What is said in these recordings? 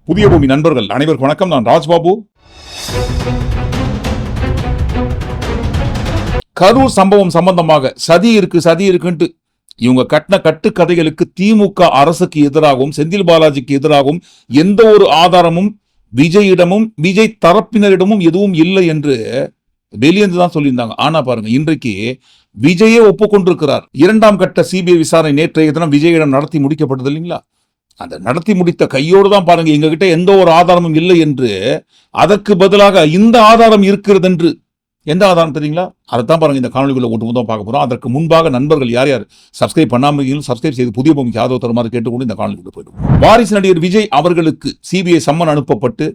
புதிய பூமி நண்பர்கள் அனைவருக்கும் வணக்கம். நான் ராஜ்பாபு. கரூர் சம்பவம் சம்பந்தமாக சதி இருக்குன்ட்டு இவங்க கட்டின கட்டுக்கதைகளுக்கு திமுக அரசுக்கு எதிராகவும் செந்தில் பாலாஜிக்கு எதிராகவும் எந்த ஒரு ஆதாரமும் விஜயிடமும் விஜய் தரப்பினரிடமும் எதுவும் இல்லை என்று வெளியேந்து தான் சொல்லியிருந்தாங்க. ஆனா பாருங்க, இன்றைக்கு விஜயே ஒப்புக்கொண்டிருக்கிறார். 2ஆம் கட்ட சிபிஐ விசாரணை நேற்றைய தினம் விஜயிடம் நடத்தி முடிக்கப்பட்டது இல்லைங்களா? அந்த நடத்தி முடித்த கையோடு தான் பாருங்க, எங்ககிட்ட எந்த ஒரு ஆதாரமும் இல்லை என்று, அதற்கு பதிலாக இந்த ஆதாரம் இருக்கிறது என்று. எந்த ஆதாரம் தெரியுங்களா? அதைத்தான் பாருங்க இந்த காணொலிக்குள்ள ஒட்டுமொத்தம் பார்க்க போறோம். அதற்கு முன்பாக நண்பர்கள் யார் யார் சப்ஸ்கிரைப் பண்ணாமல் சப்ஸ்கிரைப் செய்து புதிய பூமிக்கு ஆதரவு தருமாறு கேட்டுக்கொண்டு இந்த காணொலிக்குள்ள போயிடும். வாரிசு நடிகர் விஜய் அவர்களுக்கு சிபிஐ சம்மன் அனுப்பப்பட்டு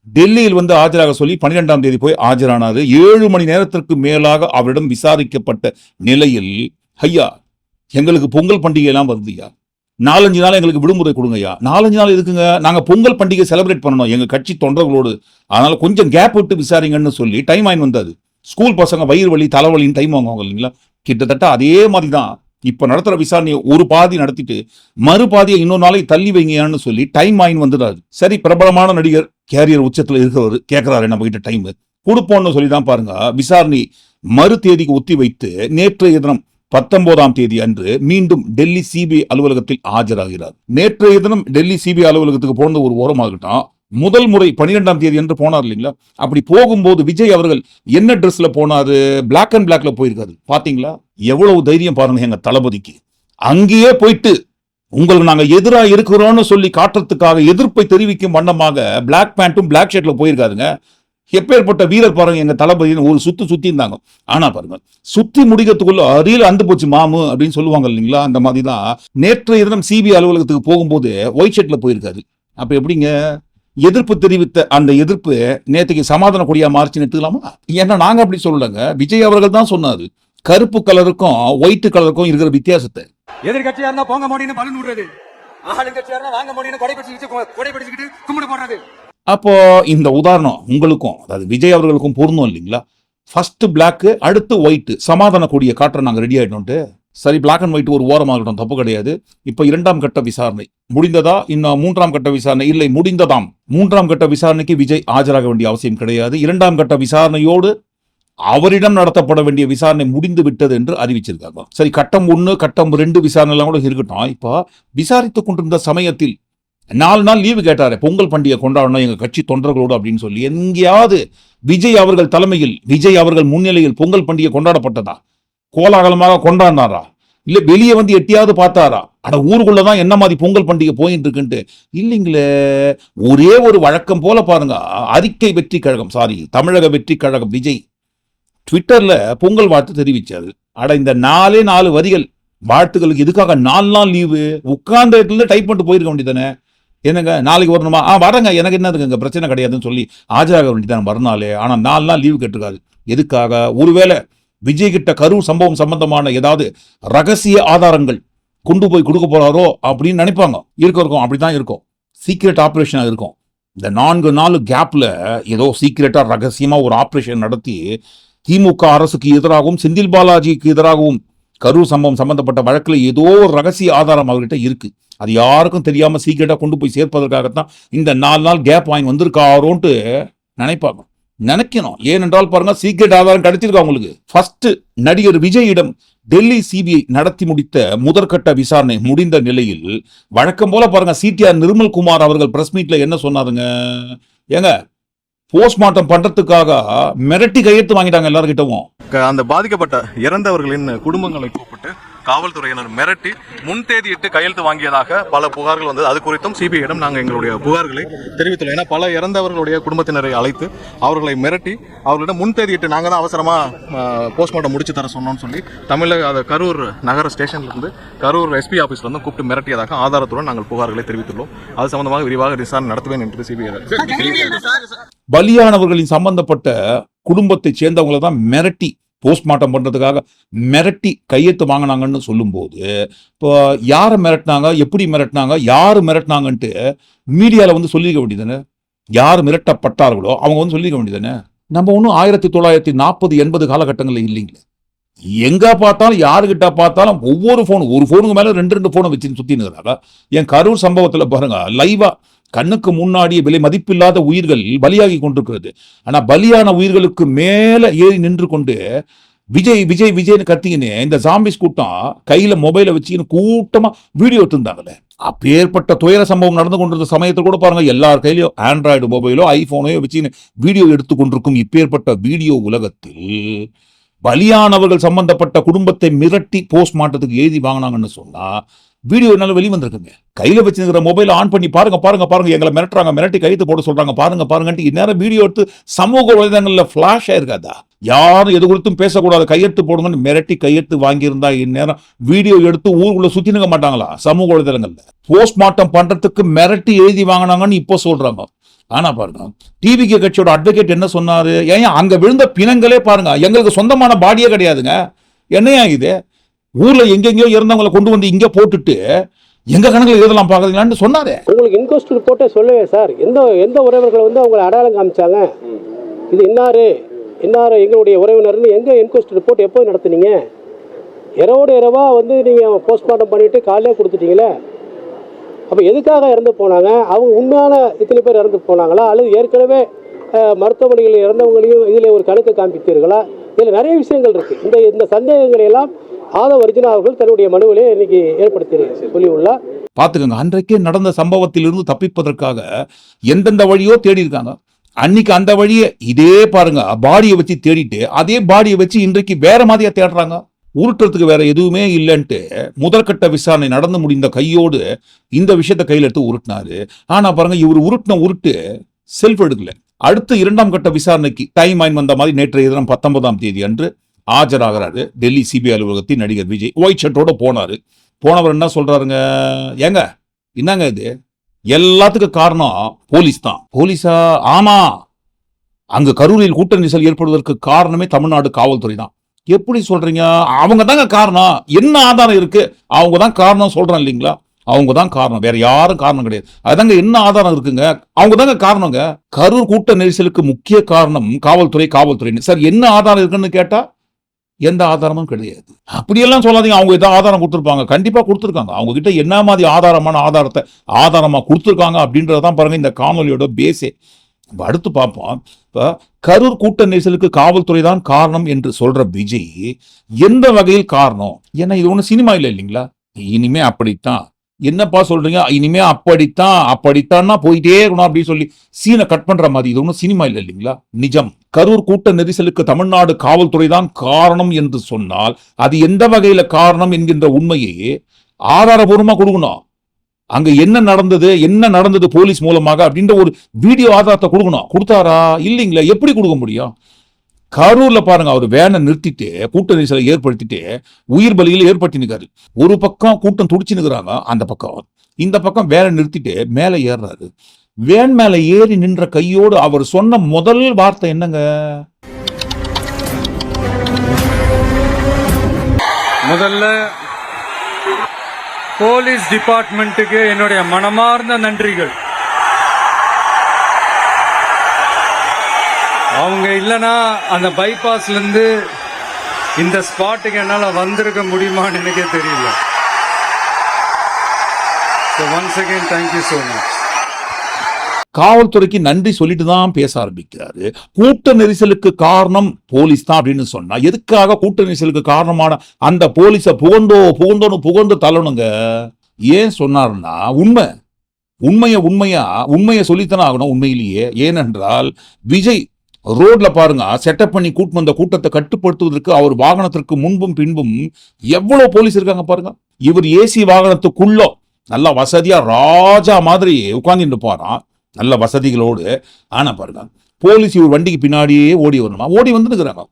டெல்லியில் வந்து ஆஜராக சொல்லி 12ஆம் தேதி போய் ஆஜரானாரு. 7 மணி நேரத்திற்கு மேலாக அவரிடம் விசாரிக்கப்பட்ட நிலையில், ஐயா எங்களுக்கு பொங்கல் பண்டிகை எல்லாம் வருதுயா, 4-5 நாள் எங்களுக்கு விடுமுறை கொடுங்கய்யா. 4-5 நாள் இருக்குங்க, நாங்க பொங்கல் பண்டிகை செலிப்ரேட் பண்ணணும் எங்க கட்சி தொண்டர்களோடு, அதனால கொஞ்சம் கேப் விட்டு விசாரிங்கன்னு சொல்லி டைம் ஆயின் வந்தது. ஸ்கூல் பசங்க வயிறு வலி தலைவலின்னு டைம் வாங்குவாங்க இல்லைங்களா? கிட்டத்தட்ட அதே மாதிரி தான் இப்ப நடத்துற விசாரணையை ஒரு பாதி நடத்திட்டு மறுபாதியை இன்னொரு நாளைக்கு தள்ளி வைங்கன்னு சொல்லி டைம் ஆயின் வந்துடாது. சரி, பிரபலமான நடிகர் கேரியர் உச்சத்துல இருக்கிறவர் கேட்கிறாரு, நம்ம கிட்ட டைம் கொடுப்போம்னு சொல்லி தான் பாருங்க விசாரணை மறு தேதிக்கு ஒத்தி வைத்து நேற்றைய தினம் 19ஆம் தேதி அன்று மீண்டும் டெல்லி சிபிஐ அலுவலகத்தில் ஆஜராகிறார். நேற்றைய தினம் டெல்லி சிபிஐ அலுவலகத்துக்கு போன ஒரு ஓரமாகட்டும், முதல் முறை 12ஆம் தேதி என்று போனார் இல்லைங்களா? அப்படி போகும்போது விஜய் அவர்கள் என்ன ட்ரெஸ்ல போனாரு? பிளாக் அண்ட் பிளாக்ல போயிருக்காரு. பாத்தீங்களா எவ்வளவு தைரியம் பாருங்க எங்க தளபதிக்கு. அங்கேயே போயிட்டு உங்களுக்கு நாங்க எதிராக இருக்கிறோம்னு சொல்லி காட்டுறதுக்காக எதிர்ப்பை தெரிவிக்கும் வண்ணமாக பிளாக் பேண்ட்டும் பிளாக் ஷர்ட்ல போயிருக்காருங்க. எப்பேற்பட்ட வீரர் பாருங்க எங்க தளபதி. ஒரு சுத்தி இருந்தாங்க. ஆனா பாருங்க, சுத்தி முடிக்கிறதுக்குள்ள அரியல் அந்து போச்சு மாமு அப்படின்னு சொல்லுவாங்க இல்லைங்களா? அந்த மாதிரி தான் நேற்றைய தினம் சிபிஐ அலுவலகத்துக்கு போகும்போது ஒயிட் ஷர்ட்ல போயிருக்காரு. அப்ப எப்படிங்க எதிர்ப்பு தெரிவித்த அந்த எதிர்ப்பு நேற்றுக்கு சமாதான கொடியா மாறிச்சுன்னு எடுத்துக்கலாமா? ஏன்னா நாங்க அப்படி சொல்லலங்க, விஜய் அவர்கள் தான் சொன்னாரு கருப்பு கலருக்கும் ஒயிட் கலருக்கும் இருக்கிற வித்தியாசத்தை. எதிர்கட்சியா இருந்தா போங்க மோடின்னு பலன் விடுறது, ஆளுங்கட்சியா இருந்தா வாங்க மோடின்னு கொடை பிடிச்சிக்கிட்டு கும்பிடு போடுறது. அப்போ இந்த உதாரணம் உங்களுக்கும், அதாவது விஜய் அவர்களுக்கும் பொருந்தும் இல்லைங்களா? ஃபர்ஸ்ட் பிளாக், அடுத்து ஒயிட், சமாதான கொடியை காட்டுற நாங்க ரெடி ஆயிட்டோம்ட்டு. சரி, பிளாக் அண்ட் ஒயிட் ஒரு ஓரமாகட்டும், தப்பு கிடையாது. இப்ப 2ஆம் கட்ட விசாரணை முடிந்ததா? இன்னும் 3ஆம் கட்ட விசாரணை இல்லை, முடிந்ததாம். 3ஆம் கட்ட விசாரணைக்கு விஜய் ஆஜராக வேண்டிய அவசியம் கிடையாது. 2ஆம் கட்ட விசாரணையோடு அவரிடம் நடத்தப்பட வேண்டிய விசாரணை முடிந்து விட்டது என்று அறிவிச்சிருக்காங்க. சரி, கட்டம் 1 கட்டம் 2 விசாரணை எல்லாம் கூட இருக்கட்டும். இப்போ விசாரித்துக் கொண்டிருந்த சமயத்தில் 4 நாள் லீவு கேட்டாரு, பொங்கல் பண்டிகை கொண்டாடணும் எங்க கட்சி தொண்டர்களோடு அப்படின்னு சொல்லி. எங்கேயாவது விஜய் அவர்கள் தலைமையில் விஜய் அவர்கள் முன்னிலையில் பொங்கல் பண்டிகை கொண்டாடப்பட்டதா? கோலாகலமாக கொண்டாடினாரா? இல்ல வெளியே வந்து எட்டியாவது பார்த்தாரா? அட ஊருக்குள்ளதான் என்ன மாதிரி பொங்கல் பண்டிகை போயிட்டு இருக்குன்ட்டு இல்லைங்களே. ஒரே ஒரு வழக்கம் போல பாருங்க, அறிக்கை வெற்றி கழகம், தமிழக வெற்றி கழகம் விஜய் ட்விட்டர்ல பொங்கல் வாழ்த்து தெரிவிச்சாரு. அட இந்த 4 வரிகள் வாழ்த்துக்களுக்கு எதுக்காக 4 நாள் லீவு? உட்கார்ந்த இடத்துல டைப் பண்ணிட்டு போயிருக்க வேண்டியதானே? என்னங்க நாளைக்கு வரணுமா? வரங்க, எனக்கு என்னதுங்க பிரச்சனை கிடையாதுன்னு சொல்லி ஆஜராக வேண்டியதானே மறுநாளே. ஆனா 4 நாள் லீவு கேட்டிருக்காரு. எதுக்காக? ஒருவேளை விஜய் கிட்ட கரூர் சம்பவம் சம்பந்தமான ஏதாவது ரகசிய ஆதாரங்கள் கொண்டு போய் கொடுக்க போறாரோ அப்படின்னு நினைப்பாங்க. இருக்கும், அப்படிதான் இருக்கும். சீக்ரெட் ஆபரேஷனா இருக்கும். இந்த 4 நாள் கேப்ல ஏதோ சீக்ரெட்டா ரகசியமா ஒரு ஆபரேஷன் நடத்தி திமுக அரசுக்கு எதிராகவும் செந்தில் பாலாஜிக்கு எதிராகவும் கரூர் சம்பவம் சம்பந்தப்பட்ட வழக்குல ஏதோ ஒரு ரகசிய ஆதாரம் அவர்கிட்ட இருக்கு. அது யாருக்கும் தெரியாம சீக்கிரட்டா கொண்டு போய் சேர்ப்பதற்காகத்தான் இந்த 4 நாள் கேப் வாங்கி வந்திருக்காரோன்ட்டு நினைப்பாங்க, நினைக்கணும். ஏனென்றால் பாருங்க, சீக்கிரட் ஆதாரம் கிடைச்சிருக்கு அவங்களுக்கு. ஃபர்ஸ்ட் நடிகர் விஜயிடம் டெல்லி சிபிஐ நடத்தி முடித்த முதற்கட்ட விசாரணை முடிந்த நிலையில் வழக்கம் போல பாருங்க, சிடிஆர் நிர்மல் குமார் அவர்கள் பிரஸ் மீட்ல என்ன சொன்னாருங்க? ஏங்க போஸ்ட்மார்ட்டம் பண்றதுக்காக மிரட்டி கையெழுத்து வாங்கிட்டாங்க எல்லார்கிட்டவும். அந்த பாதிக்கப்பட்ட இறந்தவர்களின் குடும்பங்களை கூப்பிட்டு காவல்துறையினர் மிரட்டி முன்தேதியிட்டு கையெழுத்து வாங்கியதாக பல புகார்கள் வந்தது. அது குறித்தும் சிபிஐயிடம் நாங்கள் எங்களுடைய புகார்களை தெரிவித்துள்ளோம். ஏன்னா பல இறந்தவர்களுடைய குடும்பத்தினரை அழைத்து அவர்களை மிரட்டி அவர்களிடம் முன்தேதியிட்டு நாங்கள் தான் அவசரமா போஸ்ட்மார்ட்டம் முடிச்சு தர சொன்னோம்னு சொல்லி தமிழக கரூர் நகர ஸ்டேஷன்ல இருந்து கரூர் எஸ்பி ஆபீஸ்ல இருந்து கூப்பிட்டு மிரட்டியதாக ஆதாரத்துடன் நாங்கள் புகார்களை தெரிவித்துள்ளோம். அது சம்பந்தமாக விரிவாக விசாரணை நடத்துவேன் என்று சிபிஐ. பலியானவர்களின் சம்பந்தப்பட்ட குடும்பத்தை சேர்ந்தவங்களை தான் மிரட்டி போஸ்ட்மார்ட்டம் பண்றதுக்காக மிரட்டி கையெழுத்து வாங்கினாங்கன்னு சொல்லும் போது, இப்போ யாரை மிரட்டினாங்க, எப்படி மிரட்டினாங்க, யாரு மிரட்டினாங்கன்ட்டு மீடியால வந்து சொல்லிக்க வேண்டியதானே? யார் மிரட்டப்பட்டார்களோ அவங்க வந்து சொல்லிக்க வேண்டியதானே? நம்ம ஒன்றும் 1940, 80 காலகட்டங்களில் இல்லைங்களே. எங்க பார்த்தாலும் யாருகிட்ட பார்த்தாலும் ஒவ்வொரு போன், ஒரு போனுக்கு மேல 2 போனை வச்சு சுத்தினுங்கிறாங்க. என் கரூர் சம்பவத்துல பாருங்க, லைவா கண்ணுக்கு முன்னாடியே விலை மதிப்பில்லாத உயிர்கள் பலியாகி கொண்டிருக்கிறது. ஆனா பலியான உயிர்களுக்கு மேல ஏறி நின்று கொண்டு விஜய் விஜய் விஜய்னு கத்திக்கின்னு இந்த ஜாம்பிஸ் கூட்டம் கையில மொபைலை வச்சுக்கின்னு கூட்டமா வீடியோ எடுத்திருந்தாங்களே. அப்பேற்பட்ட துயர சம்பவம் நடந்து கொண்டிருந்த சமயத்தில் கூட பாருங்க, எல்லார் கையிலயும் ஆண்ட்ராய்டு மொபைலோ ஐபோனையோ வச்சுக்கின்னு வீடியோ எடுத்து கொண்டிருக்கும் இப்பேற்பட்ட வீடியோ உலகத்தில் பலியானவர்கள் சம்பந்தப்பட்ட குடும்பத்தை மிரட்டி போஸ்ட்மார்ட்டத்துக்கு எழுதி வாங்கினாங்கன்னு சொன்னா வீடியோ என்னால வெளிவந்திருக்குங்க. கையில வச்சிருக்கிற மொபைல் ஆன் பண்ணி பாருங்க பாருங்க பாருங்க, எங்களை மிரட்டுறாங்க, மிரட்டி கைத்து போட சொல்றாங்க, பாருங்க பாருங்கன்ட்டு இந்நேரம் வீடியோ எடுத்து சமூக வலைதளங்கள்ல பிளாஷ் ஆயிருக்காதா? யாரும் எது கொடுத்தும் பேசக்கூடாது, கையெழுத்து போடுங்கன்னு மிரட்டி கையெழுத்து வாங்கியிருந்தா இந்நேரம் வீடியோ எடுத்து ஊருக்குள்ள சுத்தி நிற்க மாட்டாங்களா? சமூக வலைதளங்கள்ல போஸ்ட்மார்ட்டம் பண்றதுக்கு மிரட்டி எழுதி வாங்கினாங்கன்னு இப்போ சொல்றாங்க. ஆனா பாருங்க, டிவிகே கட்சியோட அட்வொகேட் என்ன சொன்னாரு? ஏன் அங்க விழுந்த பிணங்களே பாருங்க, எங்களுக்கு சொந்தமான பாடியே கிடையாதுங்க, என்னையா இது? ஊர்ல எங்கெங்கயோ இறந்தவங்களை கொண்டு வந்து இங்க போட்டுட்டு எங்க கணக்குல எழுதலாம் பாக்குறீங்களான்னு சொன்னாரு. உங்களுக்கு இன்கொஸ்ட் ரிப்போர்ட்டே சொல்லவே சார், எந்த உறவினர்கள் வந்து அவங்களை அடையாளம் காமிச்சாங்க, இது இன்னாரு எங்களுடைய உறவினர்னு எங்க இன்கொஸ்ட் ரிப்போர்ட் எப்போ நடத்துனீங்க? இரவோடு இரவா வந்து நீங்க போஸ்ட்மார்ட்டம் பண்ணிட்டு காலையிலே கொடுத்துட்டீங்களே. அப்போ எதுக்காக இறந்து போனாங்க? அவங்க உண்மையான இத்தனை பேர் இறந்து போனாங்களா, அல்லது ஏற்கனவே மருத்துவமனைகளில் இறந்தவங்களையும் இதில் ஒரு கணக்கு காண்பித்தீர்களா? இதில் நிறைய விஷயங்கள் இருக்கு. இந்த சந்தேகங்களை எல்லாம் ஆதவ் அர்ஜுனா அவர்கள் தன்னுடைய மனுவிலே இன்னைக்கு ஏற்படுத்தி சொல்லியுள்ளார். பாத்துக்கோங்க, அன்றைக்கே நடந்த சம்பவத்திலிருந்து தப்பிப்பதற்காக எந்தெந்த வழியோ தேடி இருக்காங்க. அன்னைக்கு அந்த வழியை இதே பாருங்க பாடியை வச்சு தேடிட்டு அதே பாடியை வச்சு இன்றைக்கு வேற மாதிரியா தேடுறாங்க. உருட்டுறதுக்கு வேற எதுவுமே இல்லைன்ட்டு முதற்கட்ட விசாரணை நடந்து முடிந்த கையோடு இந்த விஷயத்தை கையில் எடுத்து உருட்டினாரு. ஆனா பாருங்க, இவர் உருட்டின உருட்டு செல்ஃப் எடுக்கல. அடுத்து இரண்டாம் கட்ட விசாரணைக்கு டைம் ஆயின் வந்த மாதிரி நேற்றைய தினம் 19ஆம் தேதி அன்று ஆஜராகிறாரு டெல்லி சிபிஐ அலுவலகத்தில் நடிகர் விஜய். ஒயிட் ஷர்ட்டோட போனாரு. போனவர் என்ன சொல்றாருங்க, ஏங்க என்னங்க இது, எல்லாத்துக்கும் காரணம் போலீஸ் தான். போலீஸா? ஆமா, அங்கு கரூரில் கூட்ட நெரிசல் ஏற்படுவதற்கு காரணமே தமிழ்நாடு காவல்துறை தான். எப்படி சொல்றீங்க? அவங்க தாங்க காரணம். என்ன ஆதாரம் இருக்கு? அவங்க தான் காரணம் சொல்றேன் இல்லைங்களா? அவங்க தான் காரணம், வேற யாரும் காரணம் கிடையாது. அதாங்க, என்ன ஆதாரம் இருக்குங்க? அவங்க தாங்க காரணங்க. கரூர் கூட்ட நெரிசலுக்கு முக்கிய காரணம் காவல்துறைன்னு. சார் என்ன ஆதாரம் இருக்குன்னு கேட்டா எந்த ஆதாரமும் கிடையாது. அப்படியெல்லாம் சொல்லாதீங்க. அவங்க ஏதாவது ஆதாரம் கொடுத்துருப்பாங்க, கண்டிப்பா கொடுத்துருக்காங்க. அவங்க கிட்ட என்ன மாதிரி ஆதாரத்தை ஆதாரமா கொடுத்துருக்காங்க அப்படின்றதான் பாருங்க இந்த காணொலியோட பேஸே. அடுத்து பார்ப்போம். இப்ப கரூர் கூட்ட நெரிசலுக்கு காவல்துறை தான் காரணம் என்று சொல்ற விஜய் எந்த வகையில் காரணம்? ஏன்னா இது ஒண்ணு சினிமா இல்லை இல்லைங்களா? இனிமே அப்படித்தான். என்னப்பா சொல்றீங்க? இனிமே அப்படித்தான்னா போயிட்டே இருக்கணும் அப்படின்னு சொல்லி சீனை கட் பண்ற மாதிரி. இது ஒன்றும் சினிமா இல்லை இல்லைங்களா? நிஜம். கரூர் கூட்ட நெரிசலுக்கு தமிழ்நாடு காவல்துறை தான் காரணம் என்று சொன்னால் அது எந்த வகையில காரணம் என்கின்ற உண்மையை ஆதாரபூர்வமா கொடுக்கணும். அங்க என்ன நடந்தது போலீஸ் மூலமாக அப்படின்ற ஒரு வீடியோ ஆதாரத்தை கொடுக்கணும். கொடுத்தாரா? இல்லைங்களா? எப்படி கொடுக்க முடியும்? கரூர்ல பாருங்க, அவர் வேனை நிறுத்திட்டு கூட்ட நெரிசலை ஏற்படுத்திட்டு உயிர் பலியில் ஏற்படுத்தி நிற்காரு. ஒரு பக்கம் கூட்டம் துடிச்சு நிற்கிறாங்க, அந்த பக்கம் இந்த பக்கம் வேனை நிறுத்திட்டு மேல ஏறுறாரு. வேன் மேல ஏறி நின்ற கையோடு அவர் சொன்ன முதல் வார்த்தை என்னங்க? முதல்ல போலீஸ் டிபார்ட்மெண்ட்டுக்கு என்னுடைய மனமார்ந்த நன்றிகள். அவங்க இல்லைன்னா அந்த பைபாஸ்ல இருந்து இந்த ஸ்பாட்டுக்கு என்னால் வந்திருக்க முடியுமான்னு எனக்கே தெரியல. So once again, thank you so much. காவல்துறைக்கு நன்றி சொல்லிட்டு தான் பேச ஆரம்பிக்கிறாரு. கூட்ட நெரிசலுக்கு காரணம் போலீஸ் தான் அப்படின்னு சொன்னா எதுக்காக கூட்ட நெரிசலுக்கு காரணமான அந்த போலீஸை புகழ்ந்து தள்ளணுங்க? ஏன் சொன்னாருன்னா உண்மையை சொல்லித்தானே ஆகணும். உண்மையிலேயே ஏனென்றால் விஜய் ரோட்ல பாருங்க செட்டப் பண்ணி கூட்டு வந்த கூட்டத்தை கட்டுப்படுத்துவதற்கு அவர் வாகனத்திற்கு முன்பும் பின்பும் எவ்வளவு போலீஸ் இருக்காங்க பாருங்க. இவர் ஏசி வாகனத்துக்குள்ள நல்லா வசதியா ராஜா மாதிரி உட்கார்ந்துட்டு போறான், நல்ல வசதிகளோடு. ஆனா பாருங்க, போலீஸ் இவர் வண்டிக்கு பின்னாடியே ஓடி வரணுமா? ஓடி வந்து நிற்கிறாங்க.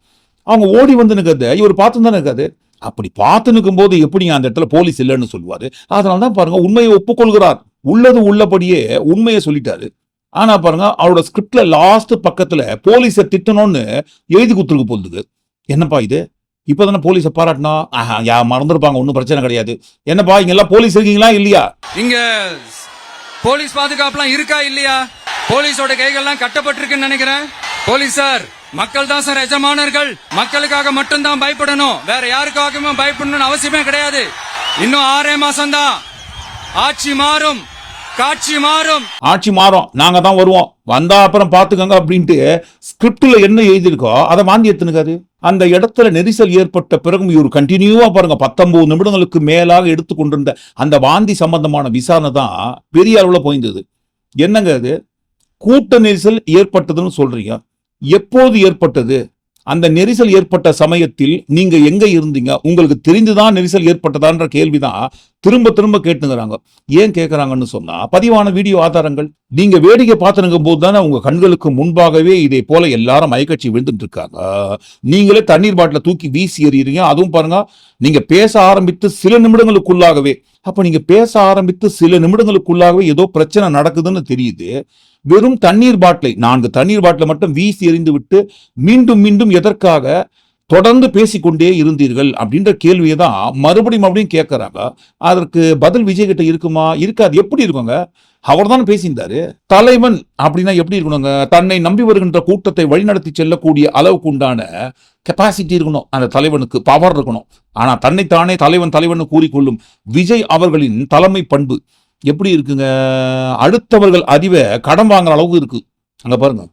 அவங்க ஓடி வந்து நிற்கிறத இவர் பார்த்து தானே இருக்காது. அப்படி பார்த்து நிற்கும் போது எப்படி அந்த இடத்துல போலீஸ் இல்லைன்னு சொல்லுவாரு? அதனாலதான் பாருங்க உண்மையை ஒப்புக்கொள்கிறார். உள்ளது உள்ளபடியே உண்மையை சொல்லிட்டாரு. ஆனா பாருங்க, அவரோட ஸ்கிரிப்ட்ல லாஸ்ட் பக்கத்துல போலீஸை திட்டணும்னு எழுதி கொடுத்துருக்கு போகுது. என்னப்பா இது? இப்பதானே போலீஸை பாராட்டினா மறந்துருப்பாங்க, ஒன்னும் பிரச்சனை கிடையாது. என்னப்பா இங்க எல்லாம் போலீஸ் இருக்கீங்களா இல்லையா? இங்க போலீஸ் பாதுகாப்புலாம் இருக்கா இல்லையா? போலீஸோட கைகள்லாம் கட்டப்பட்டிருக்குன்னு நினைக்கிறேன். போலீஸார் மக்கள் தான் சார் எஜமானர்கள். மக்களுக்காக மட்டும்தான் பயப்படணும், வேற யாருக்காகவும் பயப்படணும்னு அவசியமே கிடையாது. இன்னும் 6 மாசம் தான், ஆட்சி மாறும், காட்சி மாறும். ஆட்சி மாறும், நாங்க தான் வருவோம், வந்தா அப்புறம் பாத்துக்கங்க அப்படின்ட்டு ஸ்கிரிப்ட்ல என்ன எழுதியிருக்கோ அதை வாந்தி எடுத்துனுக்காரு. அந்த இடத்துல நெரிசல் ஏற்பட்ட பிறகும் இவர் கண்டினியூவா பாருங்க 19 நிமிடங்களுக்கு மேலாக எடுத்துக்கொண்டிருந்த அந்த வாந்தி சம்பந்தமான விசாரணை தான் பெரிய அளவுல போயிருந்தது. என்னங்க அது, கூட்ட நெரிசல் ஏற்பட்டதுன்னு சொல்றீங்க, எப்போது ஏற்பட்டது? அந்த நெரிசல் ஏற்பட்ட சமயத்தில் நீங்க எங்க இருந்தீங்க? உங்களுக்கு தெரிந்துதான் நெரிசல் ஏற்பட்டதான்ற கேள்விதான் திரும்ப திரும்ப கேட்டுங்கிறாங்க. ஏன் கேட்கறாங்கன்னு சொன்னா, பதிவான வீடியோ ஆதாரங்கள் நீங்க வேடிக்கை பார்த்துருக்கும் போது தானே உங்க கண்களுக்கு முன்பாகவே இதே போல எல்லாரும் மயக்கச்சி விழுந்துட்டு இருக்காங்க. நீங்களே தண்ணீர் பாட்டில தூக்கி வீசி எறியறீங்க. அதுவும் பாருங்க, நீங்க பேச ஆரம்பித்து சில நிமிடங்களுக்குள்ளாகவே, அப்ப நீங்க பேச ஆரம்பித்து சில நிமிடங்களுக்குள்ளாகவே ஏதோ பிரச்சனை நடக்குதுன்னு தெரியுது. வெறும் தண்ணீர் பாட்டிலை 4 தண்ணீர் பாட்டிலை மட்டும் வீசி எறிந்து விட்டு மீண்டும் மீண்டும் எதற்காக தொடர்ந்து பேசிக்கொண்டே இருந்தீர்கள் அப்படின்ற கேள்வியை தான் மறுபடியும் கேட்கறாங்க. அதற்கு பதில் விஜய் கிட்ட இருக்குமா? இருக்காது. எப்படி இருக்குங்க? அவர் தான் பேசியிருந்தாரு. தலைவன் அப்படின்னா எப்படி இருக்கணுங்க? தன்னை நம்பி வருகின்ற கூட்டத்தை வழிநடத்தி செல்லக்கூடிய அளவுக்கு உண்டான கெப்பாசிட்டி இருக்கணும். அந்த தலைவனுக்கு பவர் இருக்கணும். ஆனா தன்னைத்தானே தலைவன் கூறிக்கொள்ளும் விஜய் அவர்களின் தலைமை பண்பு எப்படி இருக்குங்க? அடுத்தவர்கள் அறிவை கடன் வாங்குற அளவுக்கு இருக்கு. அங்க பாருங்க.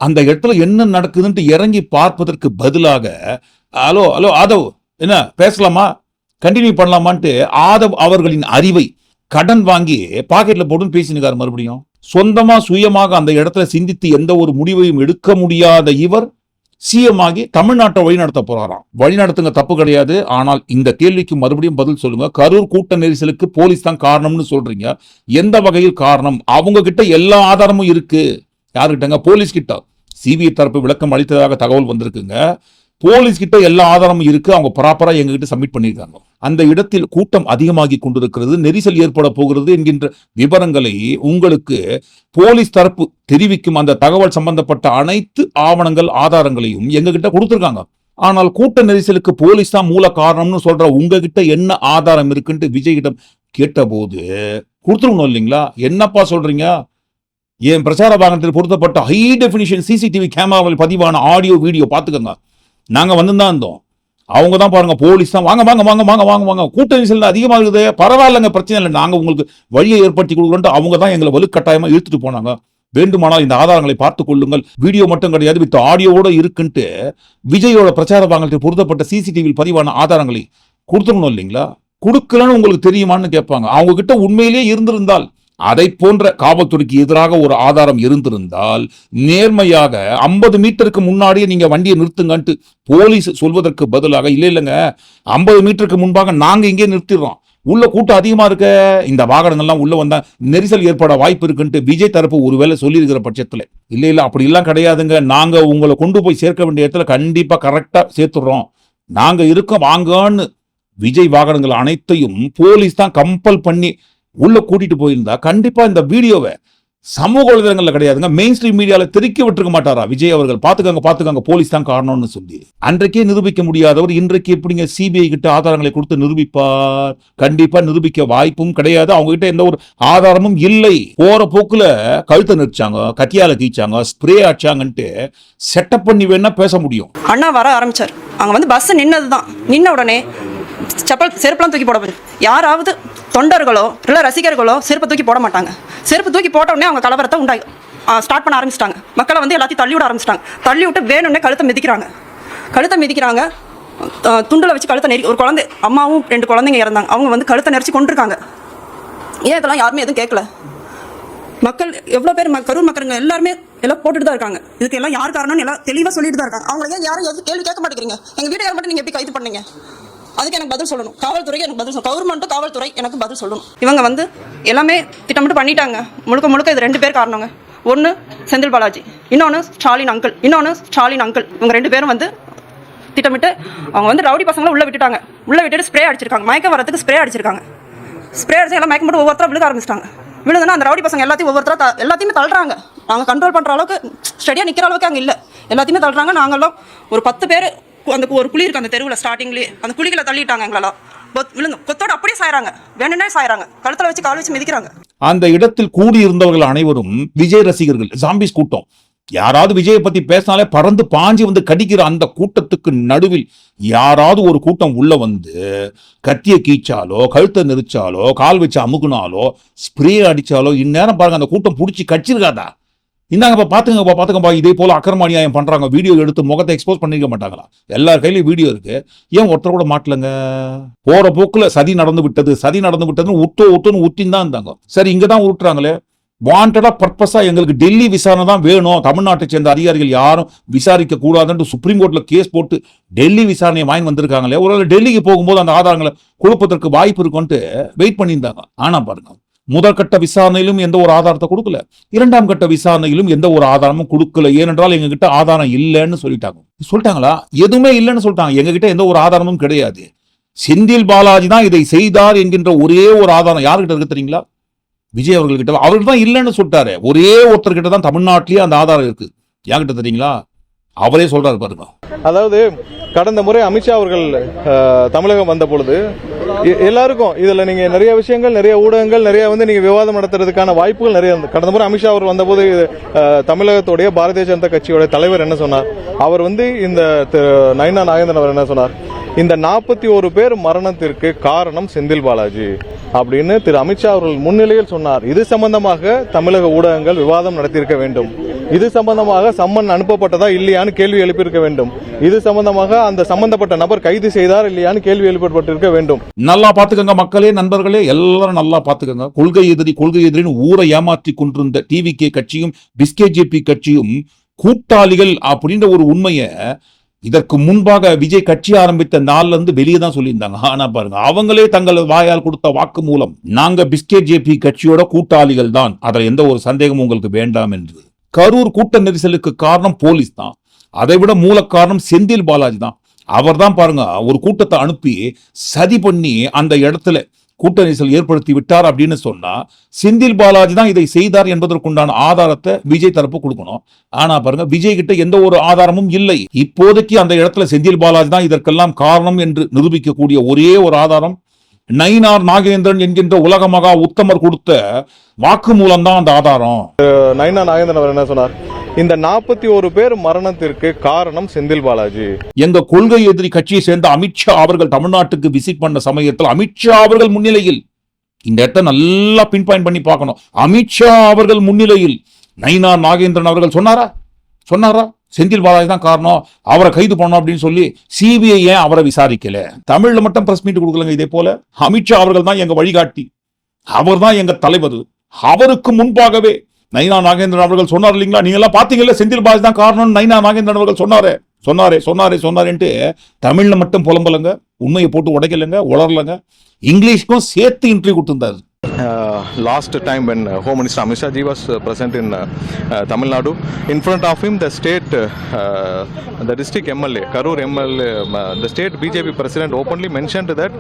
அந்த இடத்துல என்ன நடக்குதுன்ட்டு இறங்கி பார்ப்பதற்கு பதிலாக, ஹலோ ஹலோ ஆதவ், என்ன பேசலாமா, கண்டினியூ பண்ணலாமான்ட்டு ஆதவ் அவர்களின் அறிவை கடன் வாங்கி பாக்கெட்ல போட்டு பேசினுக்காரு. மறுபடியும் சொந்தமா சுயமாக அந்த இடத்துல சிந்தித்து எந்த ஒரு முடிவையும் எடுக்க முடியாத இவர் சிஎம் ஆகி தமிழ்நாட்டை வழிநடத்த போறாராம். வழிநடத்துங்க, தப்பு கிடையாது. ஆனால் இந்த கேள்விக்கு மறுபடியும் பதில் சொல்லுங்க. கரூர் கூட்ட நெரிசலுக்கு போலீஸ் தான் காரணம்னு சொல்றீங்க. எந்த வகையில் காரணம்? அவங்க கிட்ட எல்லா ஆதாரமும் இருக்கு. யாருக்கிட்டங்க? போலீஸ் கிட்ட. சிபிஐ தரப்பு விளக்கம் அளித்ததாக தகவல் வந்திருக்குங்க. போலீஸ் கிட்ட எல்லா ஆதாரமும் இருக்கு. அவங்க ப்ராப்பரா எங்ககிட்ட சப்மிட் பண்ணிருக்காங்க. அந்த இடத்தில் கூட்டம் அதிகமாகி கொண்டிருக்கிறது, நெரிசல் ஏற்பட போகிறது என்கின்ற விவரங்களை உங்களுக்கு போலீஸ் தரப்பு தெரிவிக்கும். அந்த தகவல் சம்பந்தப்பட்ட அனைத்து ஆவணங்கள் ஆதாரங்களையும் எங்ககிட்ட கொடுத்திருக்காங்க. ஆனால் கூட்ட நெரிசலுக்கு போலீஸ் தான் மூல காரணம்னு சொல்ற உங்ககிட்ட என்ன ஆதாரம் இருக்குன்ட்டு விஜயிடம் கேட்ட போது கொடுத்துருக்கணும் இல்லைங்களா? என்னப்பா சொல்றீங்க? என் பிரச்சார வாகனத்தில் பொருத்தப்பட்ட ஹை டெபினிஷன் சிசிடிவி கேமராவில் பதிவான ஆடியோ வீடியோ பார்த்துக்கோங்க. நாங்க வந்துதான் இருந்தோம். அவங்க தான் பாருங்க, போலீஸ் தான் வாங்க வாங்க வாங்க வாங்க வாங்க வாங்க கூட்ட நெரிசல் அதிகமாக இருக்குது, பரவாயில்லைங்க, பிரச்சனை இல்லை, நாங்க உங்களுக்கு வழியை ஏற்படுத்தி கொடுக்குறோம். அவங்க தான் எங்களை வலுக்கட்டாயமா இழுத்துட்டு போனாங்க. வேண்டுமானால் இந்த ஆதாரங்களை பார்த்துக் கொள்ளுங்கள், வீடியோ மட்டும் கிடையாது வித் ஆடியோவோட இருக்குன்ட்டு விஜயோட பிரச்சார வாகனத்தில் பொருத்தப்பட்ட சிசிடிவியில் பதிவான ஆதாரங்களை கொடுத்துடணும் இல்லைங்களா? கொடுக்கலன்னு உங்களுக்கு தெரியுமான்னு கேட்பாங்க. அவங்க கிட்ட உண்மையிலேயே இருந்திருந்தால், அதை போன்ற காவல்துறைக்கு எதிராக ஒரு ஆதாரம் இருந்திருந்தால், நேர்மையாக 50 மீட்டருக்கு முன்னாடியே நீங்க வண்டியை நிறுத்துங்கன்ட்டு போலீஸ் சொல்வதற்கு பதிலாக, இல்லைங்க 50 மீட்டருக்கு முன்பாக நாங்க இங்கே நிறுத்திடுறோம், உள்ள கூட்டம் அதிகமா இருக்க, இந்த வாகனங்கள்லாம் உள்ள வந்தா நெரிசல் ஏற்பட வாய்ப்பு இருக்குன்ட்டு விஜய் தரப்பு ஒருவேளை சொல்லியிருக்கிற பட்சத்துல, இல்ல அப்படி எல்லாம் கிடையாதுங்க, நாங்க உங்களை கொண்டு போய் சேர்க்க வேண்டிய இடத்துல கண்டிப்பா கரெக்டா சேர்த்துடுறோம், நாங்க இருக்கோம் வாங்கன்னு விஜய் வாகனங்கள் அனைத்தையும் போலீஸ் தான் கம்பல் பண்ணி உள்ள கூட்டிட்டு போயிருந்தா கண்டிப்பா இந்த வீடியோவை சமூக வலைதளங்கள்ல கிடையாதுங்க, மெயின் ஸ்ட்ரீம் மீடியால தெரிக்க விட்டுருக்க மாட்டாரா விஜய் அவர்கள்? பாத்துக்காங்க போலீஸ் தான் காரணம்னு சொல்லி. அன்றைக்கே நிரூபிக்க முடியாதவர் இன்றைக்கு எப்படிங்க சிபிஐ கிட்ட ஆதாரங்களை கொடுத்து நிரூபிப்பார்? கண்டிப்பா நிரூபிக்க வாய்ப்பும் கிடையாது. அவங்க கிட்ட எந்த ஒரு ஆதாரமும் இல்லை. போற போக்குல கழுத்தை நெரிச்சாங்க, கத்தியால கீச்சாங்க, ஸ்ப்ரே அடிச்சாங்கன்ட்டு செட்டப் பண்ணி வேணா பேச முடியும். அண்ணா வர ஆரம்பிச்சார். அங்க வந்து பஸ் நின்னதுதான், நின்ன உடனே செருப்பெல்லாம் தூக்கி போட போகுது. யாராவது தொண்டர்களோ இல்லை ரசிகர்களோ செருப்பை தூக்கி போட மாட்டாங்க. செருப்பு தூக்கி போட்ட உடனே அவங்க கலவரத்தை ஸ்டார்ட் பண்ண ஆரம்பிச்சிட்டாங்க. மக்களை வந்து எல்லாத்தையும் தள்ளி விட ஆரம்பிச்சிட்டாங்க. தள்ளி விட்டு வேணும்னே கழுத்தை மிதிக்கிறாங்க. துண்டில் வச்சு கழுத்தை ஒரு குழந்தை, அம்மாவும் 2 குழந்தைங்க இறந்தாங்க, அவங்க வந்து கழுத்தை நெரிச்சு கொண்டிருக்காங்க. ஏன் இதெல்லாம் யாருமே எதுவும் கேட்கல? மக்கள் எவ்வளோ பேர், கரூர் மக்களுங்க எல்லாருமே எல்லாம் போட்டுட்டு தான் இருக்காங்க. இதுக்கு எல்லாம் யார் காரணம்னு எல்லாம் தெளிவாக சொல்லிட்டு தான் இருக்காங்க. அவங்க ஏன் யாரும் எதுவும் கேள்வி கேட்க மாட்டேங்கிறீங்க? எங்கள் வீட்டுக்கார மட்டும் நீங்கள் எப்படி கைது பண்ணீங்க? அதுக்கு எனக்கு பதில் சொல்லணும். காவல்துறைக்கு எனக்கு பதில் சொல்லணும். கவர்மெண்ட்டும் காவல்துறை எனக்கு பதில் சொல்லணும். இவங்க வந்து எல்லாமே திட்டமிட்டு பண்ணிட்டாங்க. முழுக்க இது 2 பேர் காரணங்க. ஒன்று செந்தில் பாலாஜி, இன்னொன்று ஸ்டாலின் அங்கிள். இவங்க 2 பேரும் வந்து திட்டமிட்டு அவங்க வந்து ரவுடி பசங்களை உள்ளே விட்டுட்டு ஸ்ப்ரே அடிச்சிருக்காங்க. மயக்கம் வரதுக்கு ஸ்ப்ரே அடிச்சிருக்காங்க. ஸ்ப்ரே அடிச்சு எல்லாம் மயக்கம் போட்டு ஒவ்வொருத்தராக விழுக ஆரம்பிச்சிட்டாங்க. விழுதுன்னா அந்த ரவுடி பசங்க எல்லாத்தையுமே தள்ளுறாங்க. நாங்கள் கண்ட்ரோல் பண்ணுற அளவுக்கு ஸ்டடியாக நிற்கிற அளவுக்கு அங்கே இல்லை. எல்லாத்தையுமே தள்ளுறாங்க. நாங்கள்லாம் ஒரு 10 பேர் அந்த ஒரு குழி இருக்கு அந்த தெருவில், ஸ்டார்டிங்லேயே அந்த குழிகளை தள்ளிட்டாங்க. எங்களெல்லாம் விழுங்க கொத்தோடு அப்படியே சாயிறாங்க, வேணுன்னே சாயிறாங்க, கழுத்தில் வச்சு கால் வச்சு மிதிக்கிறாங்க. அந்த இடத்தில் கூடியிருந்தவர்கள் அனைவரும் விஜய் ரசிகர்கள், ஜாம்பிஸ் கூட்டம். யாராவது விஜயை பத்தி பேசினாலே பறந்து பாஞ்சி வந்து கடிக்கிற அந்த கூட்டத்துக்கு நடுவில் யாராவது ஒரு கூட்டம் உள்ள வந்து கத்திய கீச்சாலோ, கழுத்தை நெரிச்சாலோ, கால் வச்சு அமுக்குனாலோ, ஸ்ப்ரே அடிச்சாலோ, இந்நேரம் பாருங்க அந்த கூட்டம் பிடிச்சி கடிச்சிருக்காதா? இந்தாங்கப்பா பாத்துங்கப்பா, இதே போல அக்கிரம அநியாயம் பண்றாங்க, வீடியோ எடுத்து முகத்தை எக்ஸ்போஸ் பண்ணிருக்க மாட்டாங்களா? எல்லார் கையிலயும் வீடியோ இருக்கு, ஏன் ஒருத்தர் கூட மாட்டலங்க? போற போக்குல சதி நடந்து விட்டதுன்னு உட்டுன்னு உத்தின்னு தான் இருந்தாங்க. சரி, இங்கதான் உருட்டுறாங்களே, வாண்டடா பர்பஸா எங்களுக்கு டெல்லி விசாரணை தான் வேணும், தமிழ்நாட்டை சேர்ந்த அதிகாரிகள் யாரும் விசாரிக்க கூடாதுன்னு சுப்ரீம் கோர்ட்ல கேஸ் போட்டு டெல்லி விசாரணையை வாங்கி வந்திருக்காங்களே, ஒரு டெல்லிக்கு போகும்போது அந்த ஆதாரங்களை குழப்பதற்கு வாய்ப்பு இருக்கும்ட்டு வெயிட் பண்ணியிருந்தாங்க. ஆனா பாருங்க, முதற்கட்ட விசாரணையிலும் எந்த ஒரு ஆதாரத்தை கொடுக்கல, இரண்டாம் கட்ட விசாரணையிலும் எந்த ஒரு ஆதாரமும் கொடுக்கல. ஏனென்றால் எங்க கிட்ட ஆதாரம் இல்லைன்னு சொல்லிட்டாங்களா? எதுவுமே இல்லைன்னு சொல்லிட்டாங்க. எங்க கிட்ட எந்த ஒரு ஆதாரமும் கிடையாது. செந்தில் பாலாஜி தான் இதை செய்தார் என்கின்ற ஒரே ஒரு ஆதாரம் யாருக்கிட்ட இருக்கு தெரியுங்களா? விஜய் அவர்கள்கிட்ட. அவர்கள் தான் இல்லைன்னு சொல்லிட்டாரு. ஒரே ஒருத்தர்கிட்ட தான் தமிழ்நாட்டிலேயே அந்த ஆதாரம் இருக்கு. யார்கிட்ட தெரியுங்களா? அவரே சொல்றாரு பாருங்க. அதாவது கடந்த முறை அமித்ஷா அவர்கள் தமிழகம் வந்த பொழுது எல்லாருக்கும் இதுல நீங்க நிறைய விஷயங்கள், நிறைய ஊடகங்கள், நிறைய நீங்க விவாதம் நடத்துறதுக்கான வாய்ப்புகள் நிறைய இருந்தது. கடந்த முறை அமித்ஷா அவர் வந்தபோது தமிழகத்துடைய பாரதிய ஜனதா கட்சியோட தலைவர் என்ன சொன்னார்? அவர் இந்த நயினா நாகேந்திரன் அவர் என்ன சொன்னார்? இந்த 41 பேர் மரணத்திற்கு காரணம் செந்தில் பாலாஜி அப்படின்னு திரு அமித்ஷா அவர்கள் முன்னிலையில் சொன்னார். இது சம்பந்தமாக தமிழக ஊடகங்கள் விவாதம் நடத்தியிருக்க வேண்டும். இது சம்பந்தமாக சம்மன் அனுப்பப்பட்டதா இல்லையான்னு கேள்வி எழுப்பியிருக்க வேண்டும். இது சம்பந்தமாக அந்த சம்பந்தப்பட்ட நபர் கைது செய்தார் இல்லையான்னு கேள்வி எழுப்பப்பட்டிருக்க வேண்டும். நல்லா பாத்துக்கங்க மக்களே, நண்பர்களே, எல்லாரும் நல்லா பாத்துக்கங்க. கொள்கை எதிரின்னு ஊரை ஏமாற்றி கொண்டிருந்த டிவிகே கட்சியும் பிஸ்கேஜேபி கட்சியும் கூட்டாளிகள் அப்படின்ற ஒரு உண்மையை இதற்கு முன்பாக விஜய் கட்சி ஆரம்பித்த நாள்ல இருந்து வெளியே தான் சொல்லியிருந்தாங்க. ஆனா பாருங்க, அவங்களே தங்கள் வாயால் கொடுத்த வாக்கு மூலம் நாங்க பிஸ்கெட் ஜேபி கட்சியோட கூட்டாளிகள் தான், அதுல எந்த ஒரு சந்தேகமும் உங்களுக்கு வேண்டாம் என்று. கரூர் கூட்ட நெரிசலுக்கு காரணம் போலீஸ் தான், அதை விட மூல காரணம் செந்தில் பாலாஜி தான். அவர் தான் பாருங்க ஒரு கூட்டத்தை அனுப்பி சதி பண்ணி அந்த இடத்துல கூட்ட நெரிசல் ஏற்படுத்தி விட்டார் அப்படின்னு சொன்னா செந்தில் பாலாஜி தான் இதை செய்தார் என்பதற்குண்டான ஆதாரத்தை விஜய் தரப்பு கொடுக்கணும். ஆனா பாருங்க, விஜய் கிட்ட எந்த ஒரு ஆதாரமும் இல்லை. இப்போதைக்கு அந்த இடத்துல செந்தில் பாலாஜி தான் இதற்கெல்லாம் காரணம் என்று நிரூபிக்கக்கூடிய ஒரே ஒரு ஆதாரம் நயினார் நாகேந்திரன் என்கின்ற உலக மகா உத்தமர் கொடுத்த வாக்கு மூலம் தான் அந்த ஆதாரம். நயினா நாகேந்திரன் அவர் என்ன சொன்னார்? இந்த 41 பேர் மரணத்திற்கு காரணம் செந்தில் பாலாஜி. எங்க கொள்கை எதிரி கட்சியை சேர்ந்த அமித்ஷா அவர்கள் தமிழ்நாட்டுக்கு விசிட் பண்ண சமயத்தில் அமித்ஷா அவர்கள் முன்னிலையில், இந்த இடத்தை நல்லா பின் பாயிண்ட் பண்ணி பார்க்கணும், அமித்ஷா அவர்கள் முன்னிலையில் நயினார் நாகேந்திரன் அவர்கள் சொன்னாரா செந்தில் பாலாஜி தான் காரணம், அவரை கைது பண்ணணும் அப்படின்னு சொல்லி சிபிஐ ஏன் அவரை விசாரிக்கல? தமிழ்ல மட்டும் பிரஸ் மீட் கொடுக்கலங்க. இதே போல அமித்ஷா அவர்கள் தான் எங்க வழிகாட்டி, அவர் தான் எங்க தலைவர். அவருக்கு முன்பாகவே நயினா நாகேந்திரன் அவர்கள் சொன்னார் இல்லைங்களா, நீங்க எல்லாம் பாத்தீங்கல்ல, செந்தில் பாலாஜி தான் காரணம் நயினா நாகேந்திரன் அவர்கள் சொன்னாரேன்ட்டு தமிழ்ல மட்டும் புலம்பலங்க, உண்மையை போட்டு உடைக்கலங்க, உளரலங்க, இங்கிலீஷ்க்கும் சேர்த்து interview கொடுத்திருந்தாரு. Last time when Home Minister Amit Shah ji was present in Tamil Nadu, in front of him the state, the district MLA, Karur MLA, the state BJP president openly mentioned that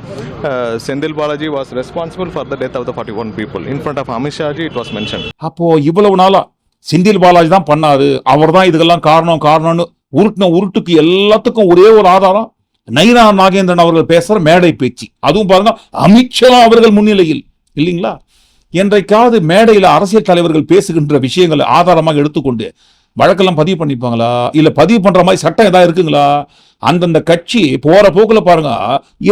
Sendil Balaji was responsible for the death of the 41 people. In front of Amit Shah ji it was mentioned. அப்போ இவ்வளவு நாளா செந்தில் பாலாஜி தான் பண்ணாரு, அவர் தான் இதுக்கெல்லாம் காரணம்னு உருட்டுக்கு எல்லாத்துக்கும் ஒரே ஒரு ஆதாரம் நயினா நாகேந்திரன் அவர்கள் பேசுற மேடை பேச்சு. அதுவும் பாருங்க அமித்ஷா அவர்கள் முன்னிலையில் இல்லைங்களா? என்றைக்காவது மேடையில் அரசியல் தலைவர்கள் பேசுகின்ற விஷயங்களை ஆதாரமாக எடுத்துக்கொண்டு வழக்கெல்லாம் பதிவு பண்ணிப்பாங்களா? இல்ல பதிவு பண்ற மாதிரி சட்டம் ஏதாவது இருக்குங்களா? அந்தந்த கட்சி போற போக்குல பாருங்க,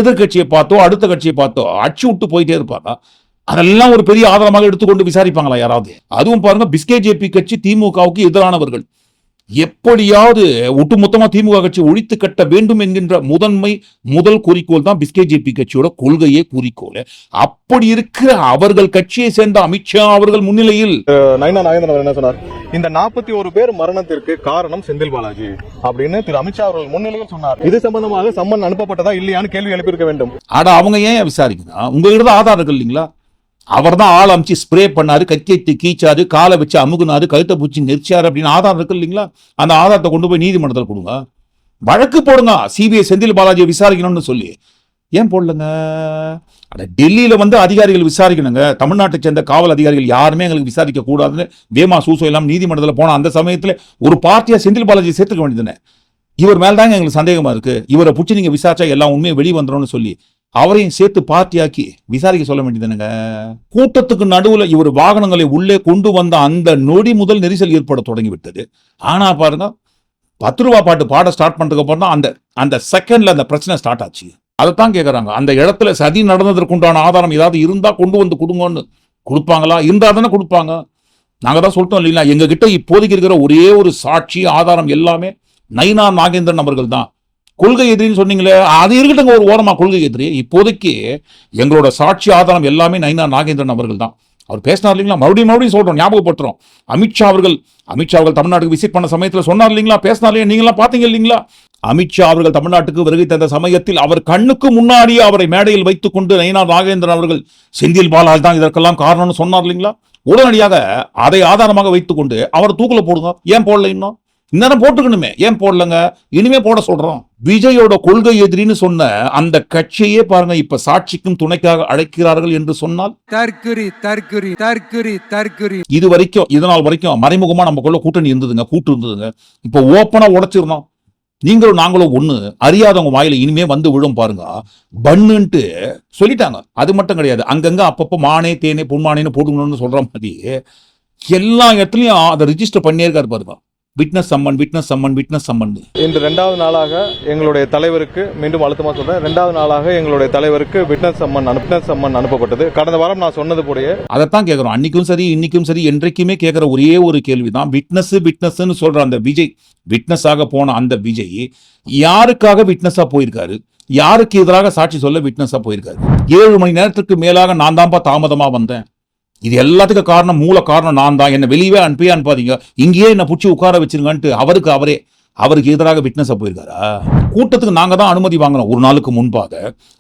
எதிர்கட்சியை பார்த்தோ அடுத்த கட்சியை பார்த்தோ அச்சு விட்டு போயிட்டே இருப்பாங்க. அதெல்லாம் ஒரு பெரிய ஆதாரமாக எடுத்துக்கொண்டு விசாரிப்பாங்களா யாராவது? அதுவும் பாருங்க, பிஸ்கெட் ஜேபி கட்சி திமுகவுக்கு எதிரானவர்கள். எப்படியாவது ஒட்டுமொத்தமா திமுக கட்சி ஒழித்து கட்ட வேண்டும் என்கின்ற முதல் குறிக்கோள் தான் பிஸ்கெட் ஜேபி கட்சியோட கொள்கையே குறிக்கோள். அப்படி இருக்கிற அவர்கள் கட்சியை சேர்ந்த அமித்ஷா அவர்கள் முன்னிலையில் நயினா நாகேந்திரன் என்ன சொன்னார்? இந்த 41 பேர் மரணத்திற்கு காரணம் செந்தில் பாலாஜி அப்படின்னு திரு அமித்ஷா அவர்கள் முன்னிலையில் சொன்னார். இது சம்பந்தமாக சம்மன் அனுப்பப்பட்டதா இல்லையான்னு கேள்வி எழுப்பியிருக்க வேண்டும். ஆனா அவங்க ஏன் விசாரிக்கணும்? உங்ககிட்ட தான் ஆதாரம் இருக்கு இல்லைங்களா? அவர் தான் ஆள் அமைச்சு ஸ்ப்ரே பண்ணாரு, கத்தியத்து கீச்சாரு, காலை வச்சு அமுகுனாரு, கழுத்தை பூச்சி நெரிச்சாரு அப்படின்னு ஆதாரம் இருக்கு இல்லைங்களா? அந்த ஆதாரத்தை கொண்டு போய் நீதிமன்றத்தில் கொடுங்க, வழக்கு போடுங்க, சிபிஐ செந்தில் பாலாஜியை விசாரிக்கணும்னு சொல்லி. ஏன் போடலங்க? டெல்லியில அதிகாரிகள் விசாரிக்கணுங்க. தமிழ்நாட்டை சேர்ந்த காவல் அதிகாரிகள் யாருமே எங்களுக்கு விசாரிக்க கூடாதுன்னு வேமா சூசோ எல்லாம் நீதிமன்றத்தில் போன அந்த சமயத்துல ஒரு பார்ட்டியா செந்தில் பாலாஜி சேர்த்துக்க வேண்டியதுன்னு, இவர் மேல்தாங்க எங்களுக்கு சந்தேகமா இருக்கு, இவரை பிடிச்சி நீங்க விசாரிச்சா எல்லாம் உண்மையை வெளியே வந்துடும் சொல்லி அவரையும் சேர்த்து பார்ட்டியாக்கி விசாரிக்க சொல்ல வேண்டியதுனுங்க. கூட்டத்துக்கு நடுவுல இவர் வாகனங்களை உள்ளே கொண்டு வந்த அந்த நொடி முதல் நெரிசல் ஏற்பட தொடங்கி விட்டது. ஆனா பாருங்க, 10 ரூபா பாட்டு பாட ஸ்டார்ட் பண்றதுக்கு அப்புறம் தான் அந்த செகண்ட்ல அந்த பிரச்சனை ஸ்டார்ட் ஆச்சு. அதைத்தான் கேட்கறாங்க. அந்த இடத்துல சதி நடந்ததற்குண்டான ஆதாரம் ஏதாவது இருந்தா கொண்டு வந்து கொடுங்கன்னு. கொடுப்பாங்களா? இருந்தா தானே கொடுப்பாங்க. நாங்க தான் சொல்லிட்டோம் இல்லைங்களா, எங்க கிட்ட இப்போதைக்கு இருக்கிற ஒரே ஒரு சாட்சி ஆதாரம் எல்லாமே நயினார் நாகேந்திரன் அவர்கள் தான். கொள்கை எதிரின்னு சொன்னீங்களே, அது இருக்கட்டுங்க ஒரு ஓரமா கொள்கை எதிரி. இப்போதைக்கு எங்களோட சாட்சி ஆதாரம் எல்லாமே நயினார் நாகேந்திரன் அவர்கள் தான். அவர் பேசினார் இல்லைங்களா, மறுபடியும் சொல்றோம், ஞாபகப்படுத்துறோம். அமித்ஷா அவர்கள் தமிழ்நாட்டுக்கு விசிட் பண்ண சமயத்தில் சொன்னார் இல்லைங்களா, பேசினார் இல்லையா, நீங்களாம் பாத்தீங்க இல்லைங்களா. அமித்ஷா அவர்கள் தமிழ்நாட்டுக்கு வருகை தந்த சமயத்தில் அவர் கண்ணுக்கு முன்னாடியே அவரை மேடையில் வைத்துக் கொண்டு நயினார் நாகேந்திரன் அவர்கள் செந்தில் பாலாஜி தான் இதற்கெல்லாம் காரணம்னு சொன்னார் இல்லைங்களா. உடனடியாக அதை ஆதாரமாக வைத்துக் கொண்டு அவர் தூக்குல போடுங்க. ஏன் போடல? இன்னும் இந்நேரம் போட்டுக்கணுமே, ஏன் போடலங்க? இனிமே போட சொல்றோம். விஜயோட கொள்கை எதிரின்னு சொன்ன அந்த கட்சியே பாருங்க இப்ப சாட்சிக்கும் துணைக்காக அழைக்கிறார்கள் என்று சொன்னால் தற்குறி தற்குறி தற்குறி தற்குறி. இது வரைக்கும் இதனால் வரைக்கும் மறைமுகமா நமக்குள்ள கூட்டணி இருந்ததுங்க, கூட்டு இருந்ததுங்க. இப்ப ஓப்பனா உடைச்சிருந்தோம். நீங்களும் நாங்களும் ஒண்ணு, அறியாதவங்க வாயில இனிமே வந்து விழும் பாருங்க பண்ணுன்ட்டு சொல்லிட்டாங்க. அது மட்டும் கிடையாது, அங்கங்க அப்பப்போ மானே தேனே பொன்மானேன்னு போட்டுக்கணும்னு சொல்ற மாதிரி எல்லா இடத்துலயும் அதை ரிஜிஸ்டர் பண்ணியே இருக்காரு பாருங்க. Witness summon, witness summon, witness summon. இன்று 2வது நாளாக எங்களுடைய தலைவருக்கு, மீண்டும் அழுத்தமாக சொல்றேன், 2வது நாளாக எங்களுடைய தலைவருக்கு விட்னஸ் சம்மன் அனுப்பப்பட்டது. கடந்த வாரம் நான் சொன்னது போலயே அதைத்தான் கேட்கிறோம். அன்னைக்கும் சரி இன்னைக்கும் சரி என்றைக்குமே கேட்கிற ஒரே ஒரு கேள்விதான். விட்னஸ்ன்னு சொல்ற அந்த விஜய், விட்னஸாக போன அந்த விஜய் யாருக்காக விட்னஸா போயிருக்காரு? யாருக்கு எதிராக சாட்சி சொல்ல விட்னஸா போயிருக்காரு? 7 மணி நேரத்துக்கு மேலாக நான் தான்ப்பா தாமதமா வந்தேன், இது எல்லாத்துக்கும் காரணம், மூல காரணம் நான் தான், என்ன வெளியவே அனுப்பாதீங்க, இங்கேயே என்ன புடிச்சு உட்கார வச்சிருங்கன்ட்டு அவருக்கு எதிராக விட்னஸா போயிருக்காரா? கூட்டத்துக்கு நாங்க தான் அனுமதி வாங்கணும் ஒரு நாளுக்கு முன்பாக.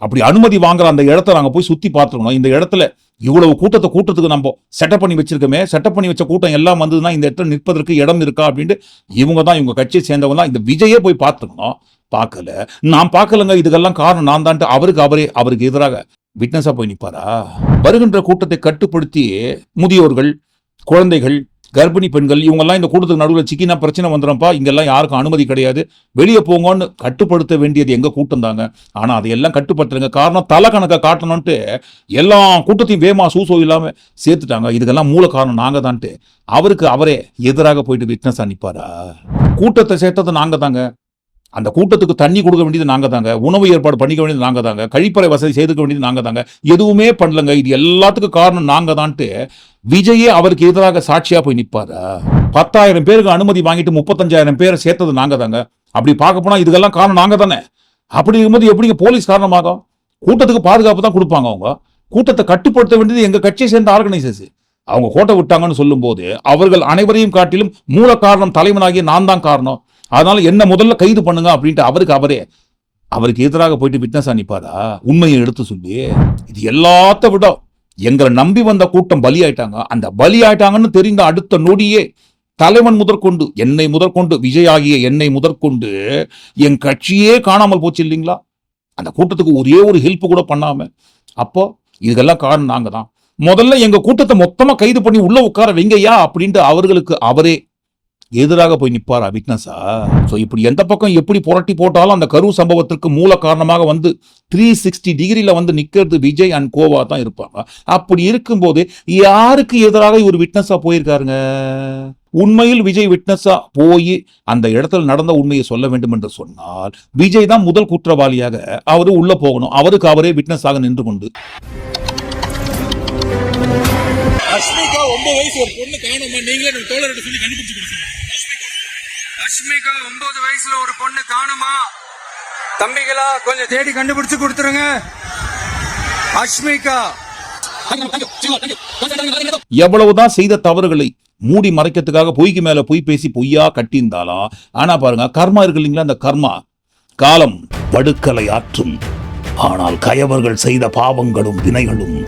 அப்படி அனுமதி வாங்குற அந்த இடத்த நாங்க போய் சுத்தி பார்த்துக்கணும். இந்த இடத்துல இவ்வளவு கூட்டத்துக்கு நம்ம செட்டப் பண்ணி வச்சிருக்கோமே, செட்டப் பண்ணி வச்ச கூட்டம் எல்லாம் வந்ததுன்னா இந்த இடத்துல நிற்பதற்கு இடம் இருக்கா அப்படின்ட்டு இவங்க கட்சியை சேர்ந்தவங்க தான் இந்த விஜயே போய் பார்த்துக்கணும். பார்க்கல, நான் பார்க்கலங்க, இதுக்கெல்லாம் காரணம் நான் தான்ட்டு அவருக்கு எதிராக விட்னஸா போய் நிற்பாரா? வருகின்ற கூட்டத்தை கட்டுப்படுத்தி முதியோர்கள், குழந்தைகள், கர்ப்பிணி பெண்கள் இவங்கெல்லாம் இந்த கூட்டத்துக்கு நடுவில் சிக்கினா பிரச்சனை வந்துடும்ப்பா, இங்கெல்லாம் யாருக்கும் அனுமதி கிடையாது, வெளியே போங்கன்னு கட்டுப்படுத்த வேண்டியது எங்க கூட்டம் தாங்க. ஆனா அதையெல்லாம் கட்டுப்படுத்துறங்க. காரணம் தலை கணக்கை காட்டணும்ட்டு எல்லா கூட்டத்தையும் வேமா சூசோ இல்லாம சேர்த்துட்டாங்க. இதுக்கெல்லாம் மூல காரணம் நாங்க தான்ட்டு அவரே எதிராக போயிட்டு விட்னஸா நிற்பாரா? கூட்டத்தை சேர்த்தது நாங்க தாங்க, அந்த கூட்டத்துக்கு தண்ணி கொடுக்க வேண்டியது நாங்க தாங்க, உணவு ஏற்பாடு பண்ணிக்க வேண்டியது நாங்க தாங்க, கழிப்பறை வசதி செய்துக்க வேண்டியது நாங்க தாங்க, எதுவுமே பண்ணலங்க, இது எல்லாத்துக்கும் காரணம் நாங்க தான்ட்டு விஜயே அவருக்கு எதிராக சாட்சியா போய் நிற்பாரா? 10,000 பேருக்கு அனுமதி வாங்கிட்டு 35,000 பேரை சேர்த்தது நாங்க தாங்க. அப்படி பார்க்க போனா இதுக்கெல்லாம் காரணம் நாங்க தானே. அப்படி இருக்கும்போது எப்படிங்க போலீஸ் காரணமாகும்? கூட்டத்துக்கு பாதுகாப்பு தான் கொடுப்பாங்க. அவங்க கூட்டத்தை கட்டுப்படுத்த வேண்டியது எங்க கட்சியை சேர்ந்த ஆர்கனைசர்ஸ். அவங்க கோட்டை விட்டாங்கன்னு சொல்லும் போது அவர்கள் அனைவரையும் காட்டிலும் மூல காரணம் தலைவனாகிய நான் தான் காரணம், அதனால என்ன முதல்ல கைது பண்ணுங்க அப்படின்ட்டு அவருக்கு எதிராக போயிட்டு விட்னஸா நிற்பாரா? உண்மையை எடுத்து சொல்லி. இது எல்லாத்த விட எங்களை நம்பி வந்த கூட்டம் பலியாயிட்டாங்கன்னு தெரிந்த அடுத்த நொடியே தலைவன் முதற்கொண்டு விஜய் ஆகிய என்னை முதற்கொண்டு என் கட்சியே காணாமல் போச்சு இல்லைங்களா? அந்த கூட்டத்துக்கு ஒரே ஒரு ஹெல்ப் கூட பண்ணாம. அப்போ இதுக்கெல்லாம் காரணம் நாங்க தான். முதல்ல எங்க கூட்டத்தை மொத்தமா கைது பண்ணி உள்ள உட்கார வைங்கய்யா அப்படின்ட்டு அவர்களுக்கு அவரே எதிராக போய் நிற்பாரா விட்னஸா? சோ இப்படி எந்த பக்கம் எப்படி புரட்டி போட்டாலும் அந்த கரூர் சம்பவத்திற்கு மூல காரணமாக வந்து 360 டிகிரில வந்து நிக்கிறது விஜய் அண்ட் கோவா தான் இருப்பாங்க. அப்படி இருக்கும்போது யாருக்கு எதிராக இவர் விட்னஸா போயிருக்காருங்க? உண்மையில் விஜய் விட்னஸா போய் அந்த இடத்துல நடந்த உண்மையை சொல்ல வேண்டும் என்று சொன்னால் விஜய் தான் முதல் குற்றவாளியாக அவரு உள்ள போகணும். அவருக்கு அவரே விட்னஸாக நின்று கொண்டு அஸ்மிகா 9 வயசு ஒரு பொண்ணு காணுமா, நீங்களே நம்ம தோழர்கிட்ட சொல்லி கண்டுபிடிச்சு கொடுங்க. அஸ்மிகா 9 வயசுல ஒரு பொண்ணு காணுமா, தம்பிகளா கொஞ்சம் தேடி கண்டுபிடிச்சு கொடுத்துருங்க. அஸ்மிகா எவ்வளவுதான் செய்த தவறுகளை மூடி மறைக்கிறதுக்காக பொய்க்கு மேல பொய் பேசி பொய்யா கட்டியிருந்தாலும், ஆனா பாருங்க கர்மா இருக்கு இல்லைங்களா, அந்த கர்மா காலம் படுக்கலை ஆற்றும், ஆனால் கயவர்கள் செய்த பாவங்களும் வினைகளும்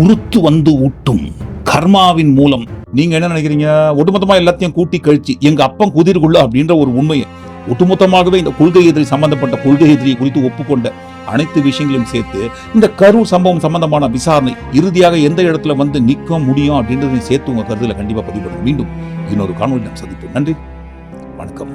உறுத்து வந்து ஊட்டும். கர்மாவின் மூலம் நீங்க என்ன நினைக்கிறீங்க? ஒட்டுமொத்தமா எல்லாத்தையும் கூட்டி கழிச்சு எங்க அப்பம் குதிர்குள்ள அப்படின்ற ஒரு உண்மையை ஒட்டுமொத்தமாகவே இந்த கொள்கை எதிரி சம்பந்தப்பட்ட கொள்கை எதிரியை குறித்து ஒப்புக்கொண்ட அனைத்து விஷயங்களையும் சேர்த்து இந்த கரூர் சம்பவம் சம்பந்தமான விசாரணை இறுதியாக எந்த இடத்துல வந்து நிற்க முடியும் அப்படின்றதையும் சேர்த்து உங்க கருத்துல கண்டிப்பா பதிவு பண்ணுங்க. மீண்டும் இன்னொரு காணொலி நாம் சந்திப்போம். நன்றி, வணக்கம்.